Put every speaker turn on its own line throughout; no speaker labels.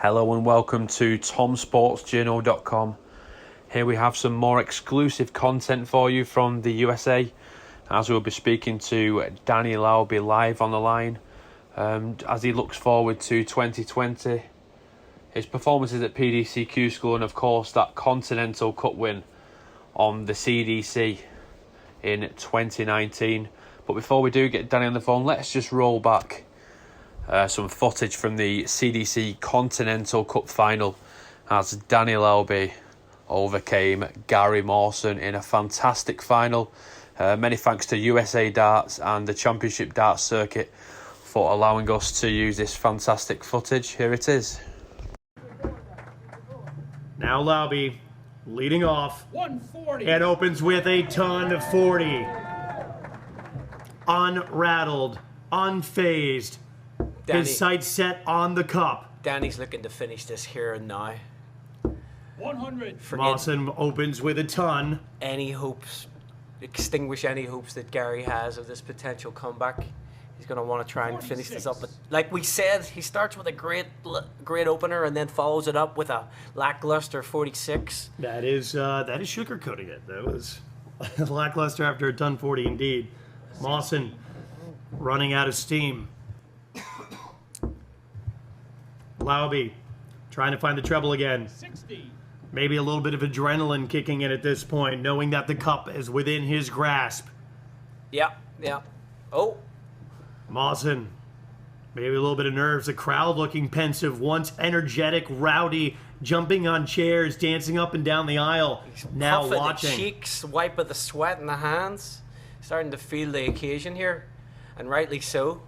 Hello and welcome to TomSportsJournal.com. Here we have some more exclusive content for you from the USA, as we'll be speaking to Danny Lauby live on the line as he looks forward to 2020, his performances at PDC School, and of course that Continental Cup win on the CDC in 2019. But before we do get Danny on the phone, let's just roll back some footage from the CDC Continental Cup final as Danny Lauby overcame Gary Mawson in a fantastic final. Many thanks to USA Darts and the Championship Darts Circuit for allowing us to use this fantastic footage. Here it is.
Now Lauby leading off.
140.
And opens with a ton of 40. Unrattled, unfazed. His sights set on the cup.
Danny's looking to finish this here and now.
100.
Mawson opens with a ton.
Any hopes, extinguish any hopes that Gary has of this potential comeback. He's going to want to try and finish this up. But like we said, he starts with a great opener and then follows it up with a lackluster 46.
That is sugarcoating it. That was lackluster after a ton 40 indeed. Mawson running out of steam. Lauby trying to find the treble again.
60.
Maybe a little bit of adrenaline kicking in at this point, knowing that the cup is within his grasp.
Yeah. Oh.
Mawson, maybe a little bit of nerves. The crowd looking pensive, once energetic, rowdy, jumping on chairs, dancing up and down the aisle. Now
Puffing
watching.
the cheeks, wiping the sweat in the hands. Starting to feel the occasion here, and rightly so.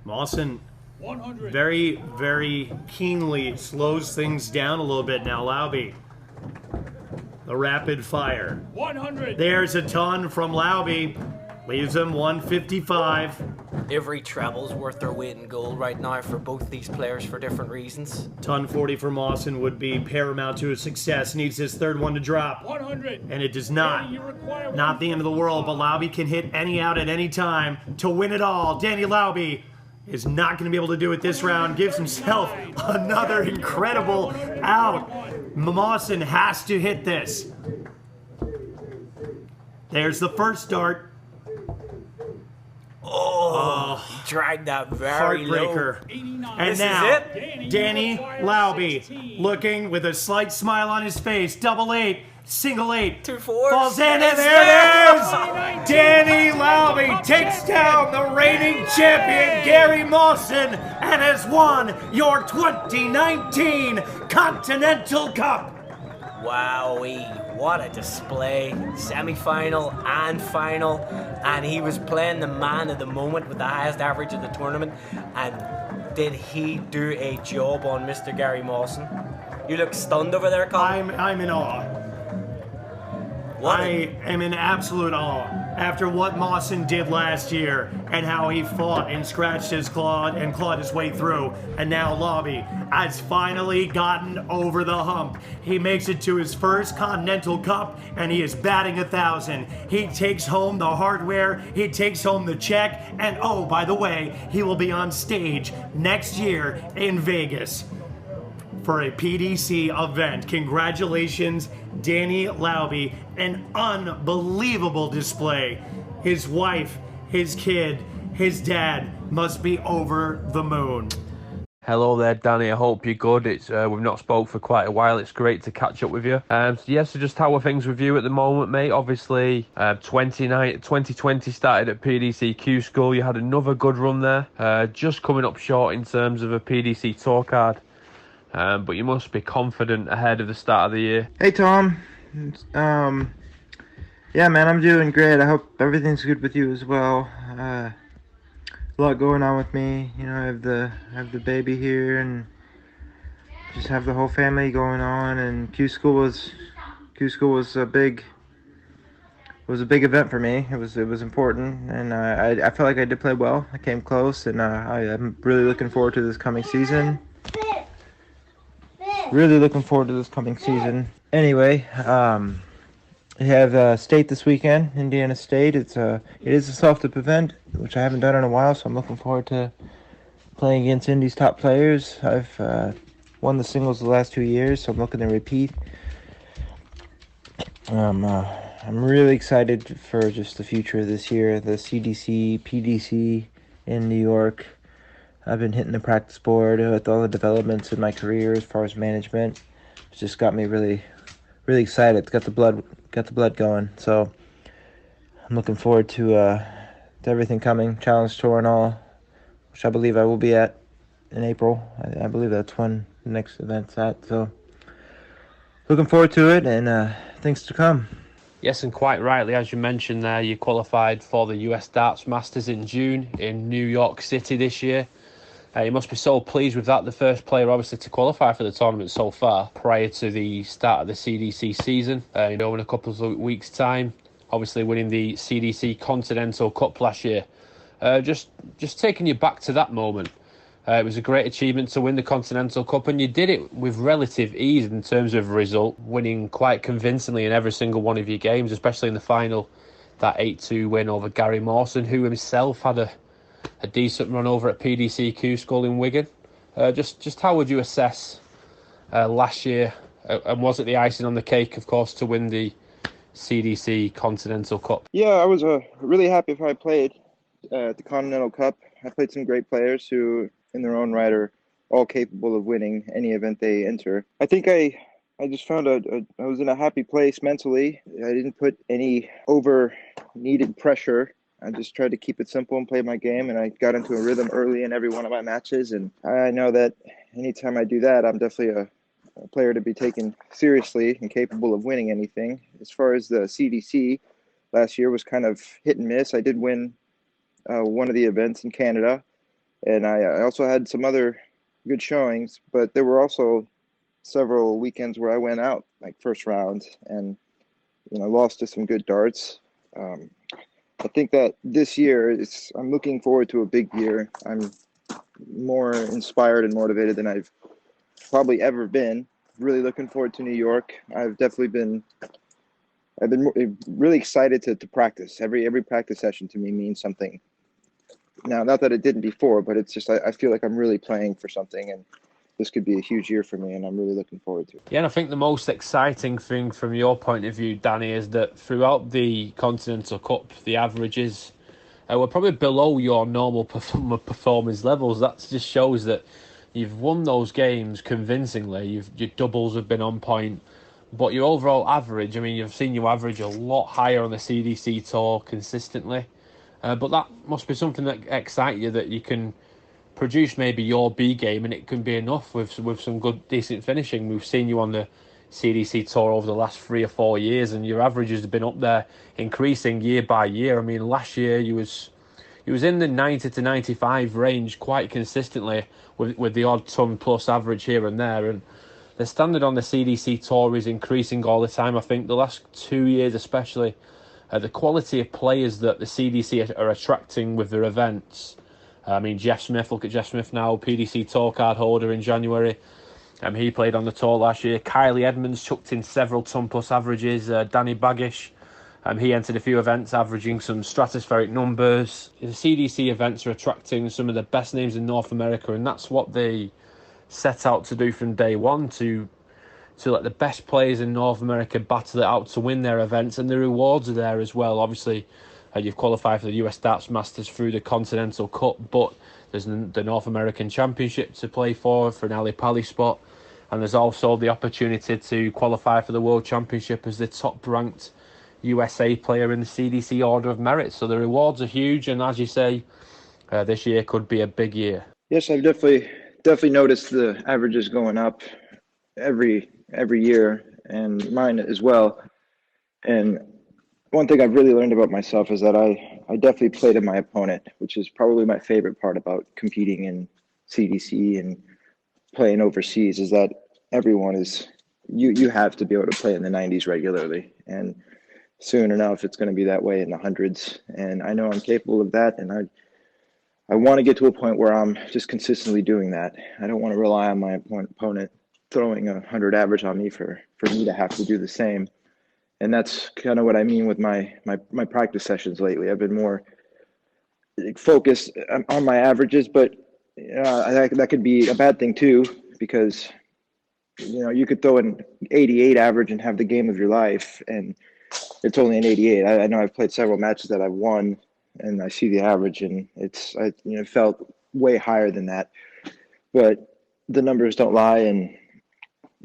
Mawson
100.
very, very keenly slows things down a little bit now. Lauby, the rapid fire.
100.
There's a ton from Lauby. Leaves him 155.
Every treble's worth their weight in gold right now for both these players for different reasons.
Ton 40 for Mawson would be paramount to his success. Needs his third one to drop.
100.
And it does not. Not the end of the world, but Lauby can hit any out at any time to win it all. Danny Lauby is not going to be able to do it this round. Gives himself another incredible out. Mawson has to hit this. There's the first dart.
Oh, he dragged that very
Heartbreaker.
low.
And
This
now,
is it?
Danny Lauby looking with a slight smile on his face. Double eight, single eight.
2 4s.
Falls in, and there it is! Danny Lauby takes down the reigning champion, Gary Mawson, and has won your 2019 Continental Cup.
Wowee, what a display. Semi-final and final. And he was playing the man of the moment with the highest average of the tournament. And did he do a job on Mr. Gary Mawson? You look stunned over there, Colin.
I'm in awe. I am in absolute awe after what Mawson did last year and how he fought and scratched his claw and clawed his way through. And now Lauby has finally gotten over the hump. He makes it to his first Continental Cup and he is batting 1,000. He takes home the hardware, he takes home the check, and oh, by the way, he will be on stage next year in Vegas for a PDC event. Congratulations, Danny Lauby. An unbelievable display. His wife, his kid, his dad must be over the moon.
Hello there, Danny. I hope you're good. We've not spoke for quite a while. It's great to catch up with you. So just how are things with you at the moment, mate? Obviously, 2020 started at PDC School. You had another good run there. Just coming up short in terms of a PDC Tour card. But you must be confident ahead of the start of the year.
Hey Tom, yeah man, I'm doing great. I hope everything's good with you as well. A lot going on with me. You know, I have the baby here and just have the whole family going on. And Q school was a big event for me. It was important, and I felt like I did play well. I came close, and I'm really looking forward to this coming season. Anyway, I have state this weekend, Indiana State. It is a soft-tip event, which I haven't done in a while, so I'm looking forward to playing against Indy's top players. I've won the singles the last 2 years, so I'm looking to repeat. I'm really excited for just the future of this year. The CDC, PDC in New York. I've been hitting the practice board with all the developments in my career as far as management. It's just got me really, really excited. It's got the blood going. So I'm looking forward to everything coming, Challenge Tour and all, which I believe I will be at in April. I believe that's when the next event's at. So looking forward to it, and things to come.
Yes, and quite rightly, as you mentioned there, you qualified for the US Darts Masters in June in New York City this year. You must be so pleased with that. The first player, obviously, to qualify for the tournament so far prior to the start of the CDC season. In a couple of weeks' time, obviously winning the CDC Continental Cup last year. Just taking you back to that moment. It was a great achievement to win the Continental Cup, and you did it with relative ease in terms of result, winning quite convincingly in every single one of your games, especially in the final, that 8-2 win over Gary Mawson, who himself had a decent run over at PDC School in Wigan. Just how would you assess last year, and was it the icing on the cake, of course, to win the CDC Continental Cup?
Yeah, I was really happy if I played at the Continental Cup. I played some great players who, in their own right, are all capable of winning any event they enter. I think I just found I was in a happy place mentally. I didn't put any over needed pressure. I just tried to keep it simple and play my game, and I got into a rhythm early in every one of my matches. And I know that anytime I do that, I'm definitely a player to be taken seriously and capable of winning anything. As far as the CDC, last year was kind of hit and miss. I did win one of the events in Canada, and I also had some other good showings, but there were also several weekends where I went out like first round and lost to some good darts. I think that this year I'm looking forward to a big year. I'm more inspired and motivated than I've probably ever been. Really looking forward to New York. I've been really excited to practice. Every practice session to me means something. Now, not that it didn't before, but it's just I feel like I'm really playing for something, and this could be a huge year for me, and I'm really looking forward to it.
Yeah, and I think the most exciting thing from your point of view, Danny, is that throughout the Continental Cup, the averages were probably below your normal performance levels. That just shows that you've won those games convincingly. Your doubles have been on point, but your overall average, I mean, you've seen you average a lot higher on the CDC Tour consistently. But that must be something that excites you, that you can produce maybe your B game and it can be enough with some good, decent finishing. We've seen you on the CDC Tour over the last 3 or 4 years, and your averages have been up there, increasing year by year. I mean, last year you was in the 90 to 95 range quite consistently, with the odd ton plus average here and there. And the standard on the CDC Tour is increasing all the time. I think the last 2 years especially, the quality of players that the CDC are attracting with their events. I mean, Jeff Smith, look at Jeff Smith now, PDC Tour card holder in January. He played on the tour last year. Kylie Edmonds chucked in several ton plus averages. Danny Baggish, he entered a few events averaging some stratospheric numbers. The CDC events are attracting some of the best names in North America, and that's what they set out to do from day one, to let the best players in North America battle it out to win their events, and the rewards are there as well. Obviously, you've qualified for the US Darts Masters through the Continental Cup, but there's the North American Championship to play for an Ali Pali spot, and there's also the opportunity to qualify for the World Championship as the top-ranked USA player in the CDC Order of Merit. So the rewards are huge, and as you say, this year could be a big year.
Yes, I've definitely noticed the averages going up every year, and mine as well. And one thing I've really learned about myself is that I definitely play to my opponent, which is probably my favorite part about competing in CDC and playing overseas, is that everyone is, you have to be able to play in the 90s regularly, and soon enough it's going to be that way in the hundreds. And I know I'm capable of that, and I want to get to a point where I'm just consistently doing that. I don't want to rely on my opponent throwing 100 average on me for me to have to do the same. And that's kind of what I mean with my practice sessions lately. I've been more focused on my averages, but that could be a bad thing too, because you could throw an 88 average and have the game of your life, and it's only an 88. I know I've played several matches that I've won, and I see the average, and it felt way higher than that. But the numbers don't lie, and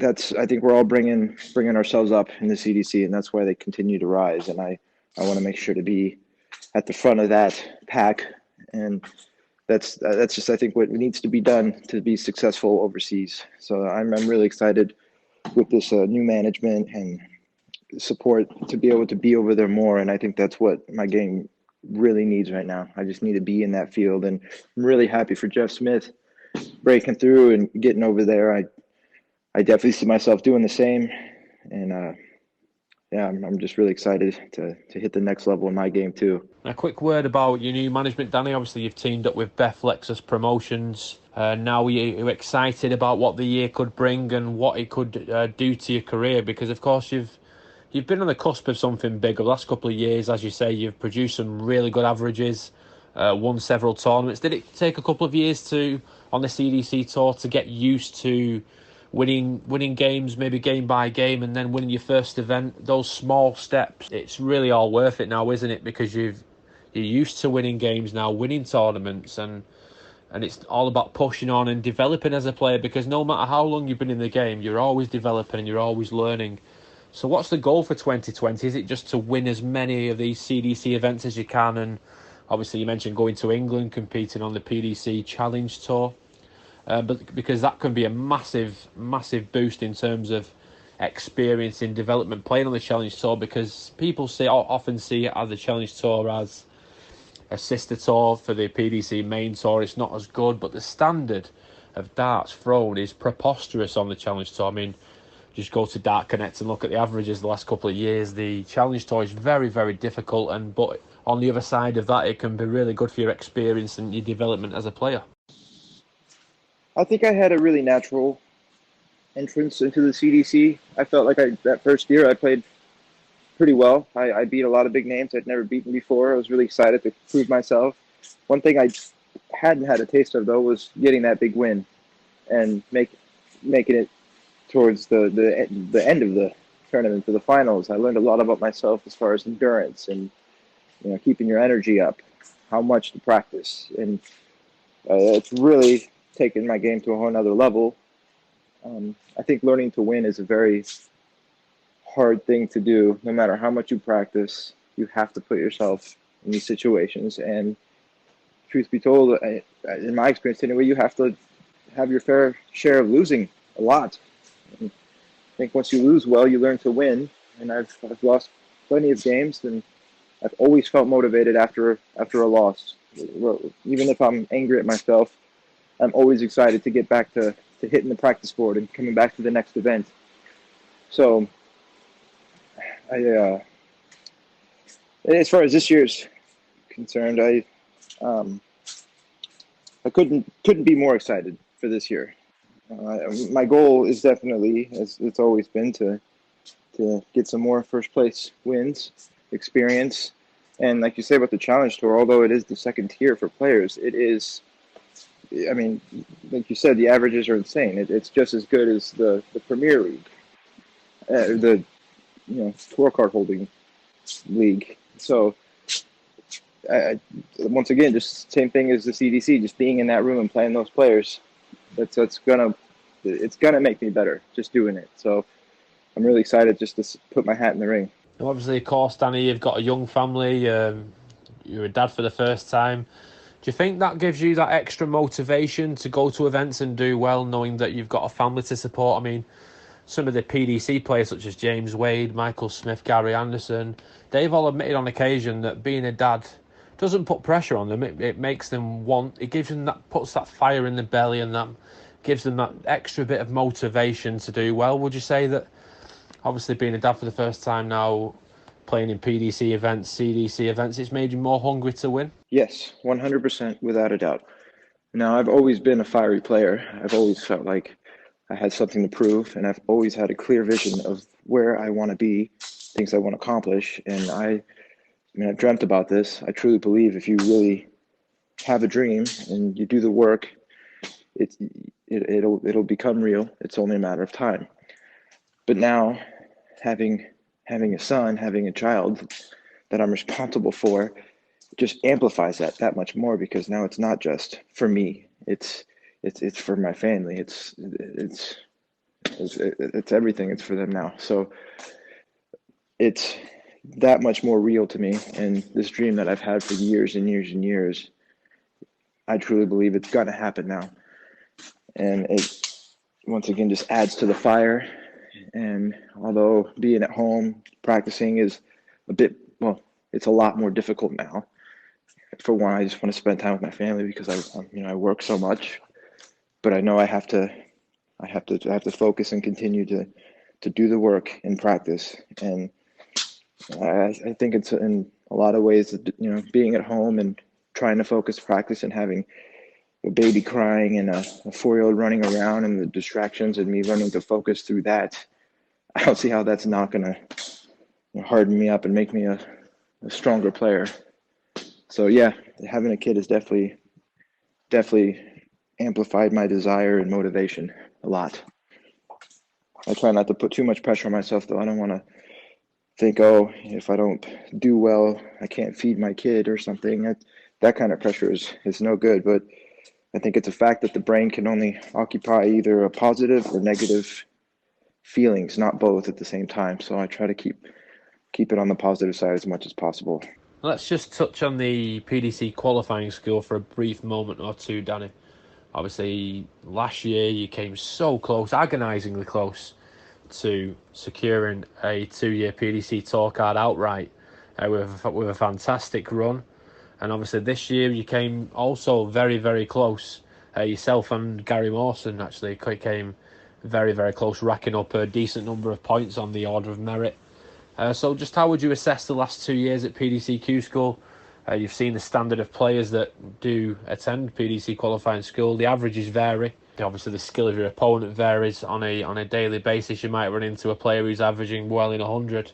I think we're all bringing ourselves up in the CDC, and that's why they continue to rise. And I want to make sure to be at the front of that pack, and that's just, I think, what needs to be done to be successful overseas. So I'm really excited with this new management and support to be able to be over there more. And I think that's what my game really needs right now. I just need to be in that field, and I'm really happy for Jeff Smith breaking through and getting over there. I definitely see myself doing the same, and I'm just really excited to hit the next level in my game too.
A quick word about your new management, Danny. Obviously, you've teamed up with Beth Lexus Promotions. Now you're excited about what the year could bring and what it could do to your career, because of course you've been on the cusp of something big over the last couple of years. As you say, you've produced some really good averages, won several tournaments. Did it take a couple of years on the CDC Tour to get used to winning games, maybe game by game, and then winning your first event? Those small steps, it's really all worth it now, isn't it? Because you're used to winning games now, winning tournaments, and it's all about pushing on and developing as a player, because no matter how long you've been in the game, you're always developing and you're always learning. So what's the goal for 2020? Is it just to win as many of these CDC events as you can? And obviously you mentioned going to England, competing on the PDC Challenge Tour. But because that can be a massive, massive boost in terms of experience in development playing on the Challenge Tour, because people often see the Challenge Tour as a sister tour for the PDC main tour. It's not as good, but the standard of darts thrown is preposterous on the Challenge Tour. I mean, just go to Dart Connect and look at the averages the last couple of years. The Challenge Tour is very, very difficult, but on the other side of that, it can be really good for your experience and your development as a player.
I think I had a really natural entrance into the CDC. I felt like that first year I played pretty well. I beat a lot of big names I'd never beaten before. I was really excited to prove myself. One thing I hadn't had a taste of, though, was getting that big win and making it towards the end of the tournament, to the finals. I learned a lot about myself as far as endurance and keeping your energy up, how much to practice, and it's really taken my game to a whole nother level. I think learning to win is a very hard thing to do. No matter how much you practice, you have to put yourself in these situations. And truth be told, in my experience anyway, you have to have your fair share of losing a lot. And I think once you lose well, you learn to win. And I've lost plenty of games, and I've always felt motivated after a loss. Even if I'm angry at myself, I'm always excited to get back to hitting the practice board and coming back to the next event. So, as far as this year's concerned, I couldn't be more excited for this year. My goal is definitely, as it's always been, to get some more first place wins, experience, and like you say about the Challenge Tour, although it is the second tier for players, it is. I mean, like you said, the averages are insane. It's just as good as the Premier League, the tour card holding league. So, once again, just same thing as the CDC. Just being in that room and playing those players, it's gonna make me better just doing it. So, I'm really excited just to put my hat in the ring.
And obviously, of course, Danny, you've got a young family. You're a dad for the first time. Do you think that gives you that extra motivation to go to events and do well, knowing that you've got a family to support? I mean, some of the PDC players, such as James Wade, Michael Smith, Gary Anderson, they've all admitted on occasion that being a dad doesn't put pressure on them. It makes them it gives them puts that fire in the belly, and that gives them that extra bit of motivation to do well. Would you say that, obviously being a dad for the first time now, playing in PDC events, CDC events, it's made you more hungry to win?
Yes, 100%, without a doubt. Now, I've always been a fiery player. I've always felt like I had something to prove, and I've always had a clear vision of where I want to be, things I want to accomplish. And I've dreamt about this. I truly believe if you really have a dream and you do the work it'll become real. It's only a matter of time. But now, having a son, having a child that I'm responsible for, just amplifies that much more, because now it's not just for me. It's for my family. It's everything. It's for them now. So it's that much more real to me. And this dream that I've had for years and years and years, I truly believe it's going to happen now. And it, once again, just adds to the fire. And although being at home, practicing is it's a lot more difficult now. For one, I just want to spend time with my family because I work so much. But I know I have to focus and continue to do the work and practice. And I think it's in a lot of ways, being at home and trying to focus, practice, and having a baby crying and a 4-year-old running around and the distractions and me running to focus through that. I don't see how that's not going to harden me up and make me a stronger player. So yeah, having a kid has definitely amplified my desire and motivation a lot. I try not to put too much pressure on myself, though. I don't want to think, oh, if I don't do well, I can't feed my kid or something. That kind of pressure is no good. But I think it's a fact that the brain can only occupy either a positive or negative feelings, not both at the same time. So I try to keep it on the positive side as much as possible.
Let's just touch on the PDC Qualifying School for a brief moment or two, Danny. Obviously, last year you came so close, agonisingly close, to securing a 2-year PDC Tour card outright with a fantastic run. And obviously this year you came also very, very close. Yourself and Gary Mawson actually came very, very close, racking up a decent number of points on the order of merit. So just how would you assess the last 2 years at PDCQ School? You've seen the standard of players that do attend PDC Qualifying School. The averages vary. Obviously, the skill of your opponent varies on a daily basis. You might run into a player who's averaging well in 100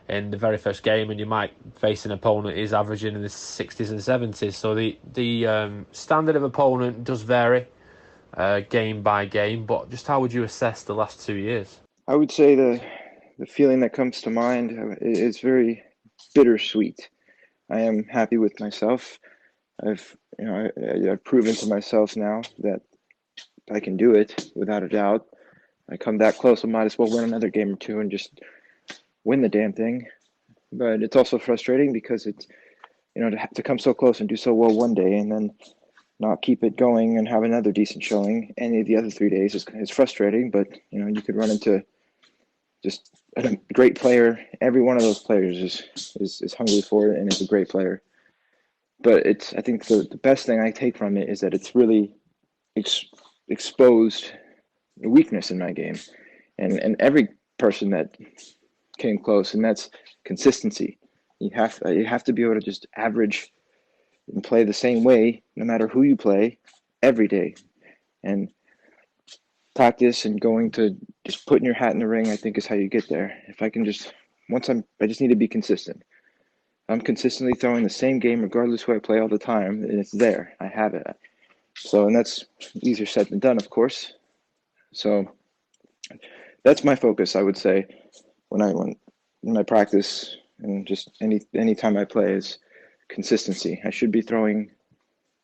in the very first game, and you might face an opponent who's averaging in the 60s and 70s. So the standard of opponent does vary game by game. But just how would you assess the last 2 years?
I would say the feeling that comes to mind is very bittersweet. I am happy with myself. I've proven to myself now that I can do it without a doubt. I come that close, I might as well win another game or two and just win the damn thing. But it's also frustrating because it's, to come so close and do so well one day and then not keep it going and have another decent showing any of the other 3 days is frustrating. But you could run into just a great player. Every one of those players is hungry for it and is a great player. But I think the best thing I take from it is that it's really exposed a weakness in my game, and every person that came close, and that's consistency. You have to be able to just average and play the same way no matter who you play every day, and practice and going to just putting your hat in the ring, I think, is how you get there. If I can I just need to be consistent. I'm consistently throwing the same game regardless who I play all the time, and it's there. I have it. So, and that's easier said than done, of course. So that's my focus, I would say, when I practice and just any time I play is consistency. I should be throwing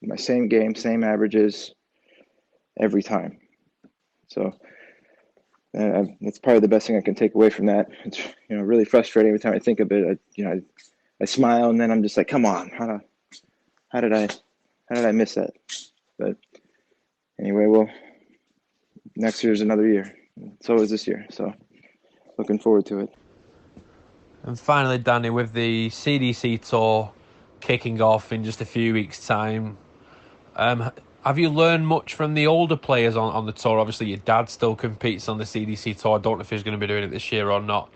my same game, same averages every time. So that's probably the best thing I can take away from that. It's really frustrating every time I think of it. I smile and then I'm just like, come on, how did I miss that? But anyway, well, next year's another year. So is this year. So looking forward to it.
And finally, Danny, with the CDC Tour kicking off in just a few weeks' time, have you learned much from the older players on the tour? Obviously, your dad still competes on the CDC Tour. I don't know if he's going to be doing it this year or not.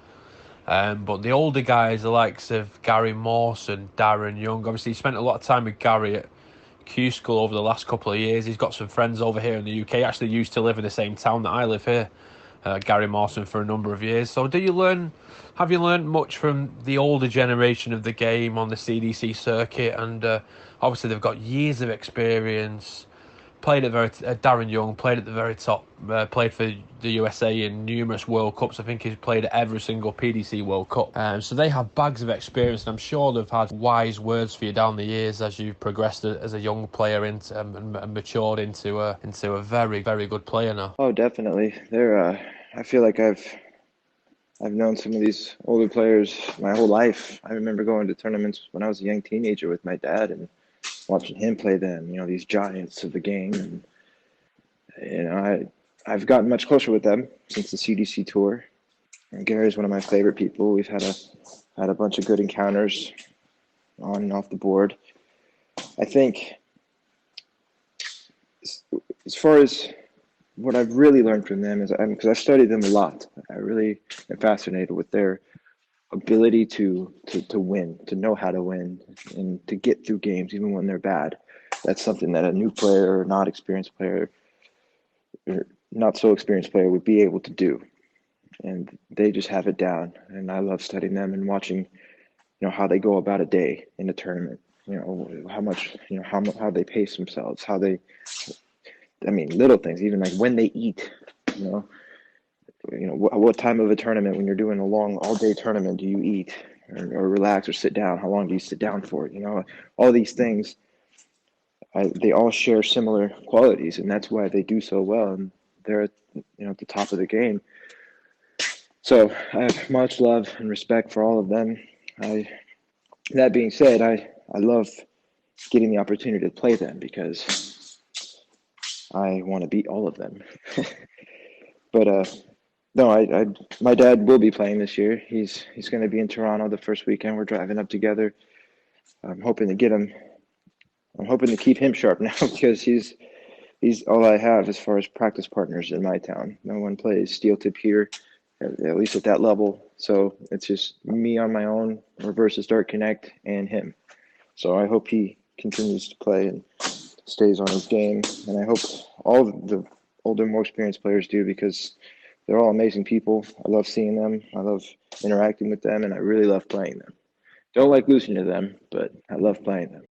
But the older guys, the likes of Gary Mawson, Darren Young, obviously he spent a lot of time with Gary at Q School over the last couple of years. He's got some friends over here in the UK. He actually used to live in the same town that I live here, Gary Mawson, for a number of years. So have you learned much from the older generation of the game on the CDC circuit? And obviously they've got years of experience played at Darren Young played at the very top. Played for the USA in numerous World Cups. I think he's played at every single PDC World Cup. So they have bags of experience, and I'm sure they've had wise words for you down the years as you've progressed as a young player and matured into a very, very good player now.
Oh, definitely. I feel like I've known some of these older players my whole life. I remember going to tournaments when I was a young teenager with my dad and watching him play them, these giants of the game. And, I've gotten much closer with them since the CDC Tour. And Gary's one of my favorite people. We've had a bunch of good encounters on and off the board. I think as far as what I've really learned from them is, because I've studied them a lot, I really am fascinated with their ability to win, to know how to win, and to get through games even when they're bad. That's something that a new player or not experienced player or not so experienced player would be able to do. And they just have it down. And I love studying them and watching, how they go about a day in a tournament. How much, how they pace themselves, little things, even like when they eat, what time of a tournament when you're doing a long all-day tournament do you eat or relax or sit down? How long do you sit down for? All these things, they all share similar qualities, and that's why they do so well, and they're at the top of the game. So I have much love and respect for all of them. That being said, I love getting the opportunity to play them because I want to beat all of them. But no, my dad will be playing this year. He's going to be in Toronto the first weekend. We're driving up together. I'm hoping to keep him sharp now because he's all I have as far as practice partners in my town. No one plays steel tip here, at least at that level. So it's just me on my own, versus Dart Connect, and him. So I hope he continues to play and stays on his game, and I hope all the older, more experienced players do, because they're all amazing people. I love seeing them. I love interacting with them, and I really love playing them. Don't like losing to them, but I love playing them.